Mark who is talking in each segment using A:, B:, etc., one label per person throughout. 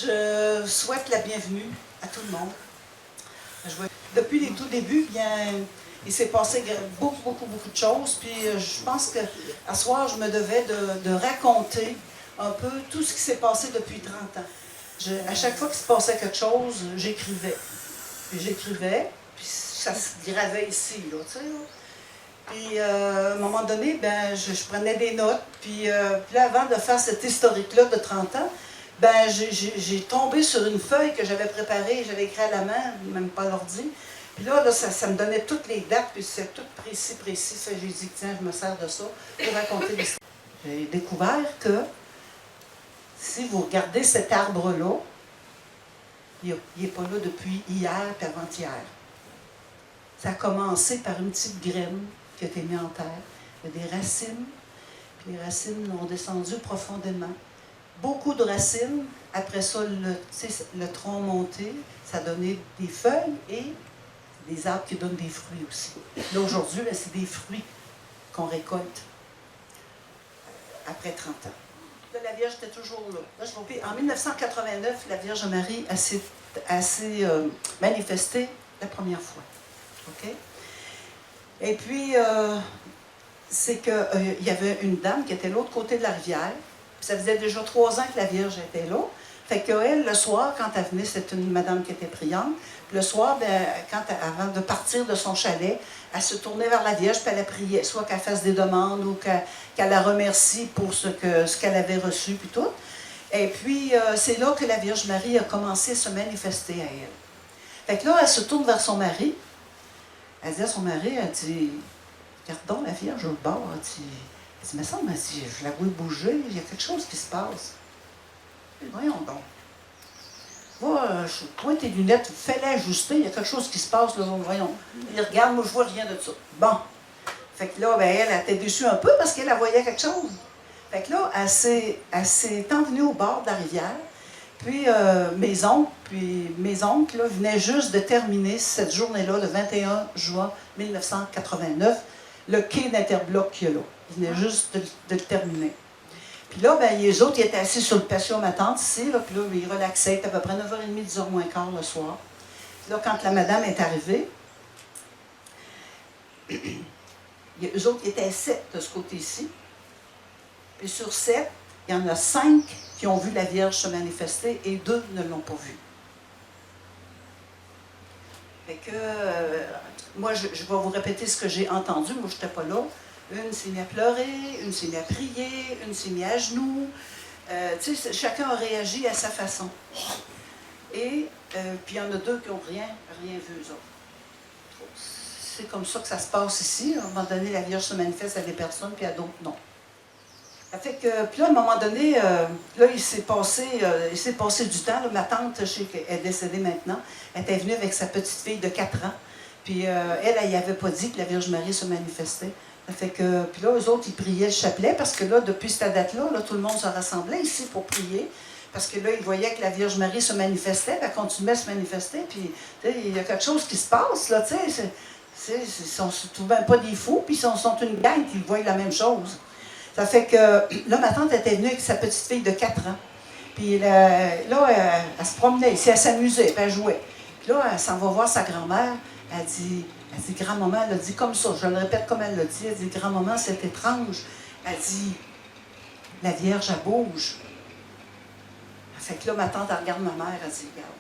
A: Je souhaite la bienvenue à tout le monde. Depuis les tout débuts, bien, il s'est passé beaucoup de choses. Puis je pense qu'à ce soir, je me devais de raconter un peu tout ce qui s'est passé depuis 30 ans. À chaque fois qu'il se passait quelque chose, j'écrivais. Puis ça se gravait ici, là, tu sais. Puis à un moment donné, ben, je prenais des notes. Puis là, avant de faire cet historique-là de 30 ans, ben, j'ai tombé sur une feuille que j'avais préparée, j'avais écrit à la main, même pas à l'ordi. Puis là, ça me donnait toutes les dates, puis c'est tout précis. J'ai dit, tiens, je me sers de ça pour raconter l'histoire. J'ai découvert que si vous regardez cet arbre-là, il n'est pas là depuis hier et avant-hier. Ça a commencé par une petite graine qui a été mise en terre. Il y a des racines, puis les racines ont descendu profondément. Beaucoup de racines. Après ça, le tronc monté, ça a donné des feuilles et des arbres qui donnent des fruits aussi. Là, aujourd'hui, c'est des fruits qu'on récolte après 30 ans. Là, la Vierge était toujours là. En 1989, la Vierge Marie s'est manifestée la première fois. OK? Et puis, c'est qu'il y avait une dame qui était de l'autre côté de la rivière. Puis ça faisait déjà 3 ans que la Vierge était là. Fait qu'elle, le soir, quand elle venait, c'était une madame qui était priante. Puis le soir, ben, avant de partir de son chalet, elle se tournait vers la Vierge, puis elle priait, soit qu'elle fasse des demandes ou qu'elle la remercie pour ce qu'elle avait reçu, puis tout. Et puis, c'est là que la Vierge Marie a commencé à se manifester à elle. Fait que là, elle se tourne vers son mari. Elle dit à son mari, elle dit, regarde donc la Vierge au bord. Elle dit, mais ça, je la vois bouger, il y a quelque chose qui se passe. Voyons donc. Va, toi, tes lunettes, fais-les ajuster, il y a quelque chose qui se passe, là, voyons. Il regarde, moi, je vois rien de ça. Bon. Fait que là, ben, elle était déçue un peu parce qu'elle voyait quelque chose. Fait que là, elle s'est envenue au bord de la rivière. Puis mes oncles là, venaient juste de terminer cette journée-là, le 21 juin 1989, le quai d'Interbloc qu'il y a là. Ils venaient juste de le terminer. Puis là, ben, les autres, ils étaient assis sur le patio ma tante ici, là, puis là, ils relaxaient, c'était à peu près 9h30, 10h moins quart le soir. Puis là, quand la madame est arrivée, eux autres, ils étaient 7 de ce côté-ci. Puis sur 7, il y en a 5 qui ont vu la Vierge se manifester et 2 ne l'ont pas vue. Fait que, moi, je vais vous répéter ce que j'ai entendu, moi, je n'étais pas là. Une s'est mise à pleurer, une s'est mise à prier, une s'est mise à genoux. Tu sais, chacun a réagi à sa façon. Et puis il y en a 2 qui n'ont rien vu, eux autres. C'est comme ça que ça se passe ici. À un moment donné, la Vierge se manifeste à des personnes, puis à d'autres, non. Ça fait que, puis là, à un moment donné, là, il s'est passé du temps. Là, ma tante, je sais qu'elle est décédée maintenant, elle était venue avec sa petite fille de 4 ans. Puis elle n'y avait pas dit que la Vierge Marie se manifestait. Ça fait que, puis là, eux autres, ils priaient le chapelet, parce que là, depuis cette date-là, là, tout le monde se rassemblait ici pour prier. Parce que là, ils voyaient que la Vierge Marie se manifestait, elle continuait à se manifester. Puis, il y a quelque chose qui se passe, là, tu sais. Ils sont tout même pas des fous, puis ils sont une gang qui voient la même chose. Ça fait que, là, ma tante était venue avec sa petite fille de 4 ans. Puis là, elle se promenait ici, elle s'amusait, puis elle jouait. Puis là, elle s'en va voir sa grand-mère. Elle dit, grand-maman, elle a dit comme ça, je le répète comme elle l'a dit. Elle dit, grand-maman, c'est étrange. Elle dit, la Vierge, elle bouge. Fait que là, ma tante, elle regarde ma mère, elle dit, regarde,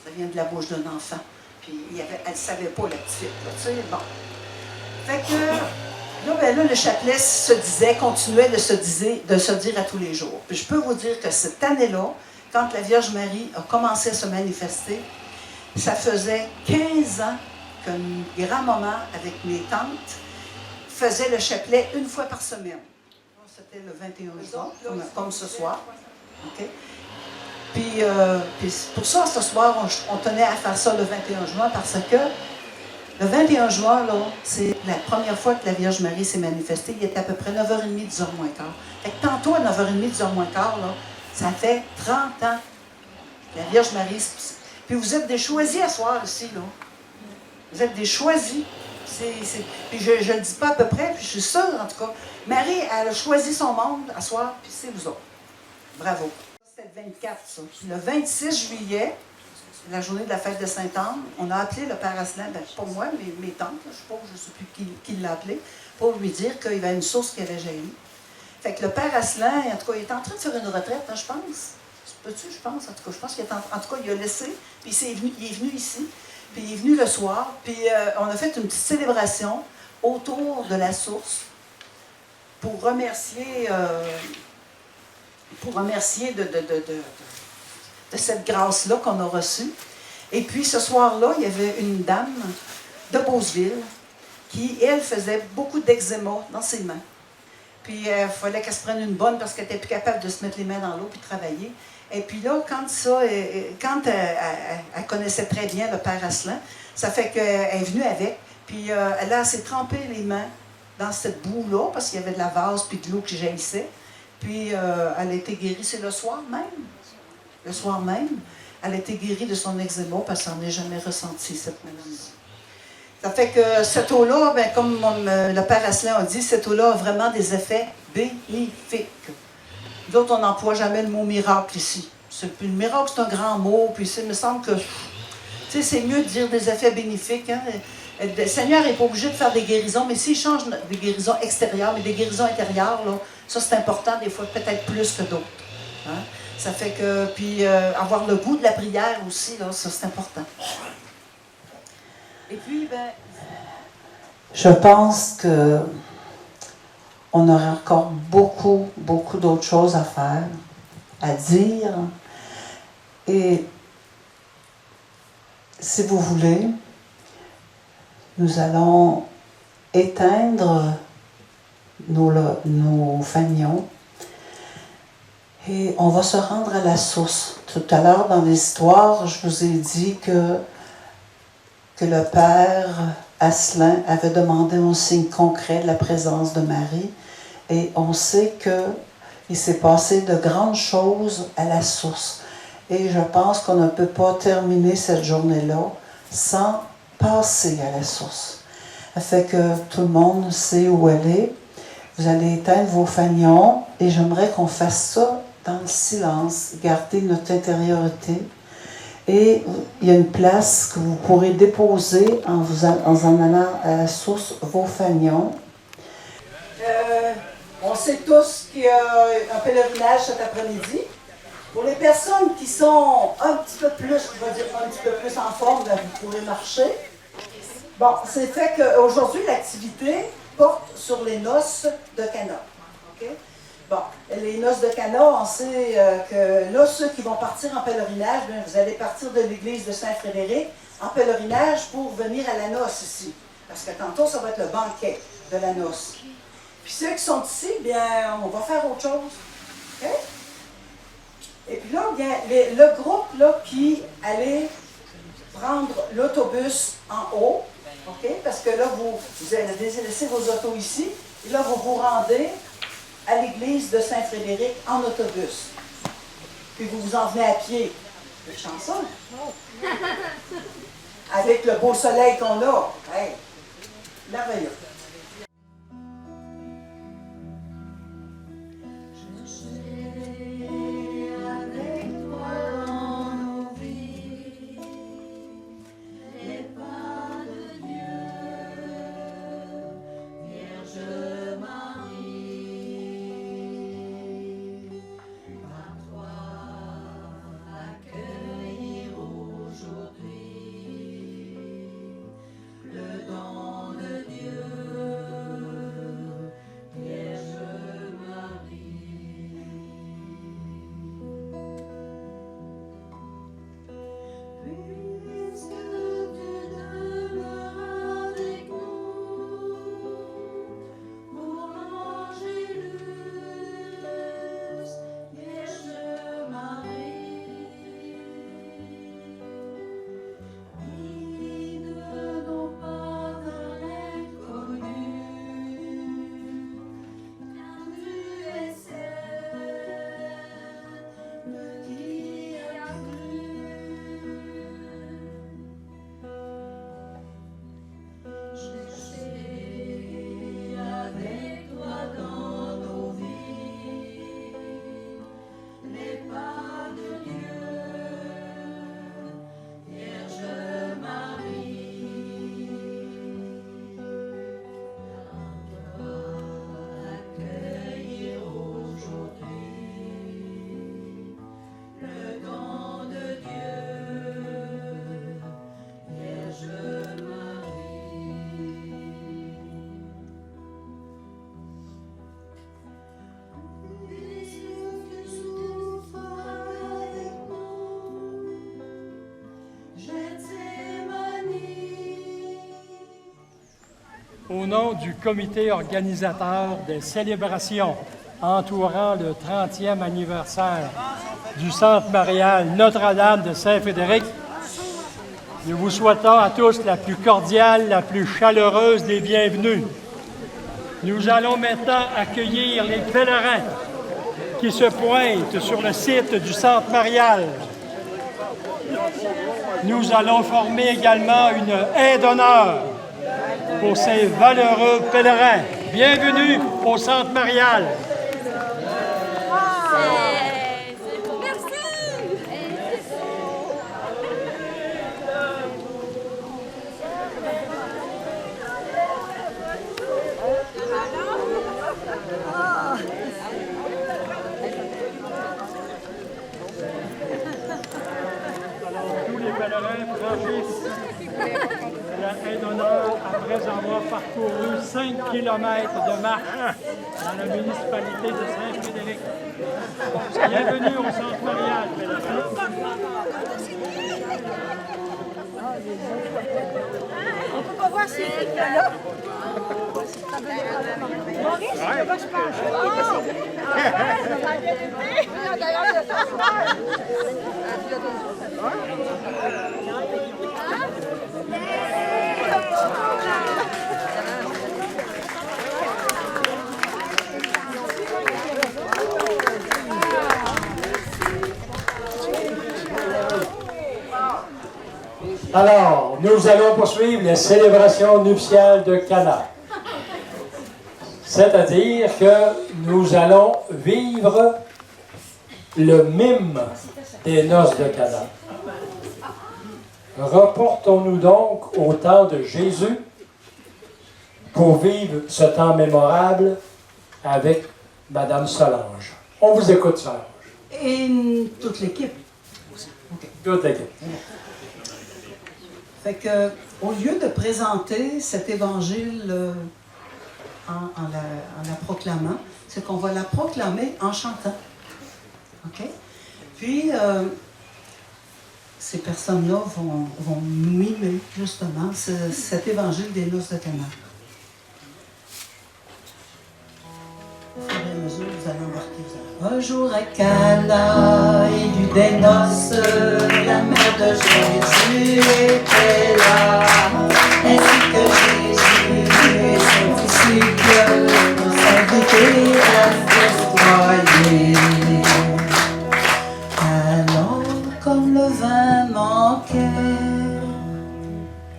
A: ça vient de la bouche d'un enfant. Puis elle ne savait pas, la petite, là, tu sais, bon. Fait que, là, le chapelet continuait de se dire à tous les jours. Puis je peux vous dire que cette année-là, quand la Vierge Marie a commencé à se manifester, ça faisait 15 ans qu'une grand-maman, avec mes tantes, faisait le chapelet une fois par semaine. C'était le 21 juin, comme ce soir. Okay? Puis pour ça, ce soir, on tenait à faire ça le 21 juin parce que le 21 juin, là, c'est la première fois que la Vierge Marie s'est manifestée. Il était à peu près 9h30, 10h moins quart. Fait que tantôt, à 9h30, 10h moins quart, là, ça fait 30 ans que la Vierge Marie... Puis vous êtes des choisis à soir ici, là. Vous êtes des choisis. Puis je ne le dis pas à peu près, puis je suis sûre, en tout cas. Marie, elle a choisi son monde à soir, puis c'est vous autres. Bravo. C'était le 24, ça. Puis le 26 juillet, la journée de la fête de Sainte-Anne, on a appelé le père Asselin, ben, pas moi, mais mes tantes, là, je ne sais plus qui l'a appelé, pour lui dire qu'il y avait une source qui avait jailli. Fait que le père Asselin, en tout cas, il est en train de faire une retraite, hein, je pense. Peux-tu, je pense, en tout cas, je pense qu'il est en tout cas, il a laissé, puis il est venu ici, puis il est venu le soir, puis on a fait une petite célébration autour de la source pour remercier de cette grâce-là qu'on a reçue. Et puis ce soir-là, il y avait une dame de Beauceville qui, elle, faisait beaucoup d'eczéma dans ses mains. Puis il fallait qu'elle se prenne une bonne parce qu'elle n'était plus capable de se mettre les mains dans l'eau puis de travailler. Et puis là, quand elle connaissait très bien le père Asselin, ça fait qu'elle est venue avec, puis elle s'est trempé les mains dans cette boue-là, parce qu'il y avait de la vase puis de l'eau qui jaillissait. Puis elle a été guérie, c'est le soir même. Le soir même, elle a été guérie de son eczéma parce qu'elle n'en est jamais ressenti, cette maladie. Ça fait que cette eau-là, ben, comme le père Asselin a dit, cette eau-là a vraiment des effets bénéfiques. D'autres, on n'emploie jamais le mot miracle ici. Le miracle, c'est un grand mot, puis il me semble que c'est mieux de dire des effets bénéfiques. Hein. Le Seigneur n'est pas obligé de faire des guérisons, mais s'il change des guérisons extérieures, mais des guérisons intérieures, là, ça c'est important, des fois peut-être plus que d'autres. Hein. Ça fait que, puis avoir le goût de la prière aussi, là, ça c'est important. Et puis, ben...
B: Je pense que on aurait encore beaucoup d'autres choses à faire, à dire. Et si vous voulez, nous allons éteindre nos fanions et on va se rendre à la source. Tout à l'heure, dans l'histoire, je vous ai dit que le père Asselin avait demandé un signe concret de la présence de Marie. Et on sait qu'il s'est passé de grandes choses à la source. Et je pense qu'on ne peut pas terminer cette journée-là sans passer à la source. Ça fait que tout le monde sait où elle est. Vous allez éteindre vos fanions et j'aimerais qu'on fasse ça dans le silence, garder notre intériorité. Et il y a une place que vous pourrez déposer en allant à la source vos fanions.
A: On sait tous qu'il y a un pèlerinage cet après-midi. Pour les personnes qui sont un petit peu plus, je vais dire un petit peu plus en forme, ben, vous pourrez marcher. Bon, c'est fait qu'aujourd'hui, l'activité porte sur les noces de Cana. Okay? Bon, les noces de Cana, on sait que là, ceux qui vont partir en pèlerinage, bien, vous allez partir de l'église de Saint-Frédéric en pèlerinage pour venir à la noce ici. Parce que tantôt, ça va être le banquet de la noce. Puis ceux qui sont ici, bien, on va faire autre chose. Okay? Et puis là, bien, le groupe là, qui allait prendre l'autobus en haut, okay? Parce que là, vous allez laisser vos autos ici, et là, vous vous rendez à l'église de Saint-Frédéric en autobus. Puis vous vous en venez à pied. Quelle chanson! Avec le beau soleil qu'on a. Hey, merveilleux.
C: Le don de Dieu. au nom du comité organisateur des célébrations entourant le 30e anniversaire du Centre marial Notre-Dame de Saint-Frédéric, nous vous souhaitons à tous la plus cordiale, la plus chaleureuse des bienvenues. Nous allons maintenant accueillir les pèlerins qui se pointent sur le site du Centre marial. Nous allons former également une haie d'honneur pour ces valeureux pèlerins. Bienvenue au Centre marial. La haie d'honneur après avoir parcouru 5 kilomètres de marche dans la municipalité de Saint-Frédéric. Bienvenue au Centre marial, pèlerins.
D: On peut pas voir si c'est là. Maurice, je vais se pencher.
C: Alors, nous allons poursuivre les célébrations nuptiales de Cana. C'est-à-dire que nous allons vivre le mime des noces de Cana. Reportons-nous donc au temps de Jésus pour vivre ce temps mémorable avec Madame Solange. On vous écoute, Solange.
A: Et toute l'équipe.
C: Toute l'équipe.
A: Fait que, au lieu de présenter cet évangile en la proclamant, c'est qu'on va la proclamer en chantant. OK? Puis, ces personnes-là vont mimer, justement, cet évangile des noces de Cana. Au fur et à mesure, vous allez embarquer. Un jour à Cana, il y eut des noces, la mère de Jésus était là, ainsi que Jésus et ses disciples pour s'inviter à festoyer. Alors, comme le vin manquait,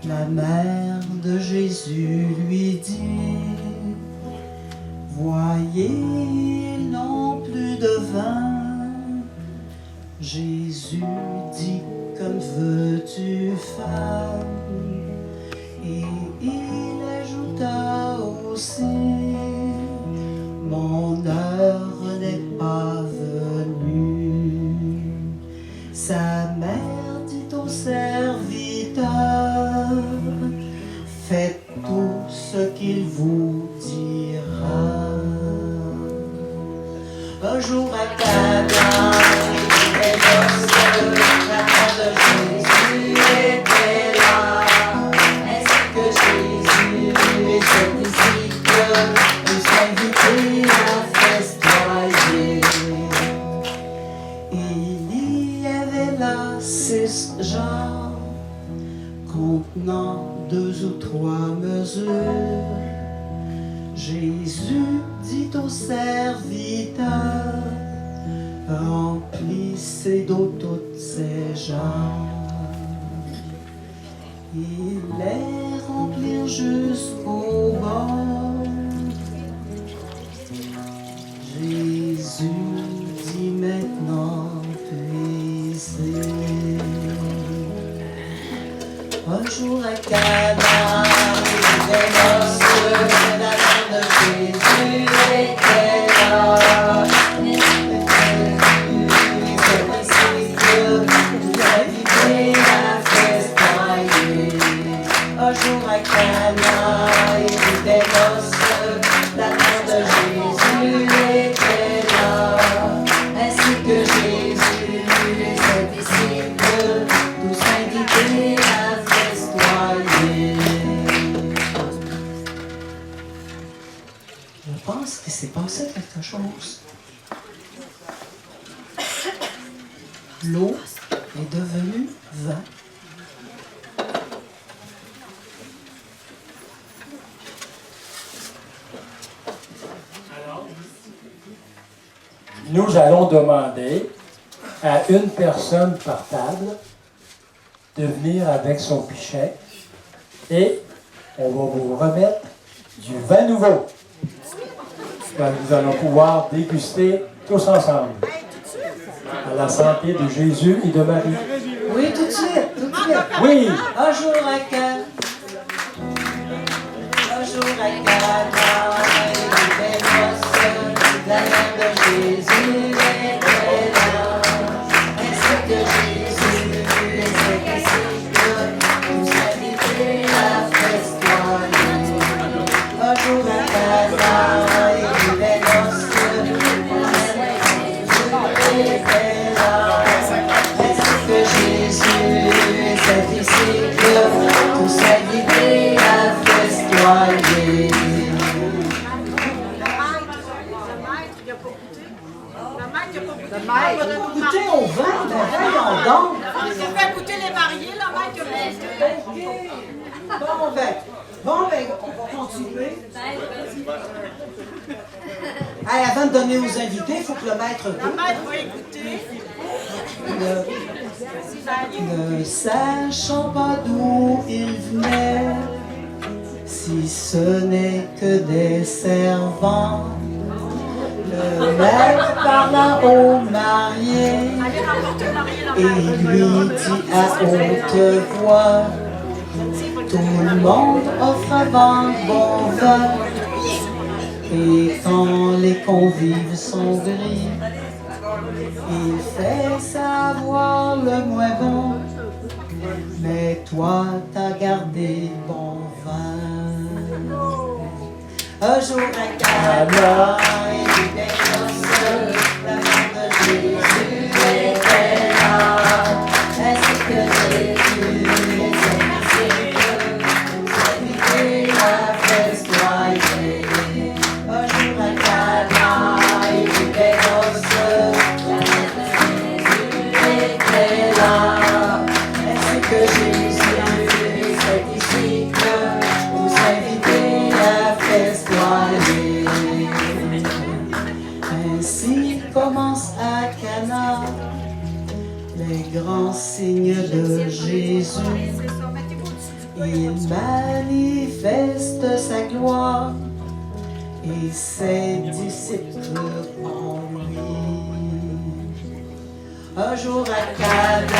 A: la mère de Jésus lui dit: voyez, ils n'ont plus de vin. Jésus dit: comme veux-tu, femme? Et il ajouta aussi: mon heure n'est pas venue. Sa mère dit au serviteur: faites tout ce qu'il vous dira. Un jour à Cana, les noces, la mère de Jésus était là, ainsi que Jésus et ses disciples pour s'inviter à festoyer. Il y avait là 6 genres contenant 2 ou 3 mesures. Jésus dit au serviteur: remplissez d'eau toutes ces genres. Ils les remplirent jusqu'au bord. Jésus dit: maintenant puisez. Un jour à Cana, les noces, la mère de Jésus était là. Un jour à Cana, il y eut des noces, la mère de Jésus était là, ainsi que Jésus et ses disciples, tous invités à festoyer.
B: s'est passé quelque chose. L'eau est devenue vin.
C: Nous allons demander à une personne par table de venir avec son pichet et on va vous remettre du vin nouveau que nous allons pouvoir déguster tous ensemble. À la santé de Jésus et de Marie.
B: Oui, tout de suite, tout de suite.
C: Oui!
B: Un jour à Cannes, un jour à Cana, les belles noces, la mère de Jésus était là. Ainsi que Jésus, et c'est ainsi que tout s'habituait à festoyer. Un jour à Cana, les belles noces, la mère de Jésus était là. Ainsi que Jésus, et c'est ici que tout s'habituait à festoyer. Goûter au vin, ben voyons donc.
D: On fait goûter les mariés, la mère qui a goûté.
B: Bon, ben, on va continuer. Hey, avant de donner aux invités, il faut que le maître
D: La
B: goûte.
D: mère va écouter.
B: Ne sachant pas d'où il venait, si ce n'est que des servants, le maître parla au marié
D: Allez remporter le marié, la
B: et lui dit à haute voix, tout le monde offre avant bon vin. Et quand les convives sont gris, il fait savoir le moins bon, mais toi t'as gardé bon vin. Un jour à Cana, il était seul, la mère de Jésus était là. Ainsi que Jésus était ici, s'habituait à festoyer. Un jour à Cana, il était seul, la mère de Jésus était là. Ainsi que Jésus, c'est ici que vous invitez à festoyer. Ainsi commence à Cana les grands signes de Jésus. Il manifeste sa gloire et ses disciples en lui. Un jour à Cana,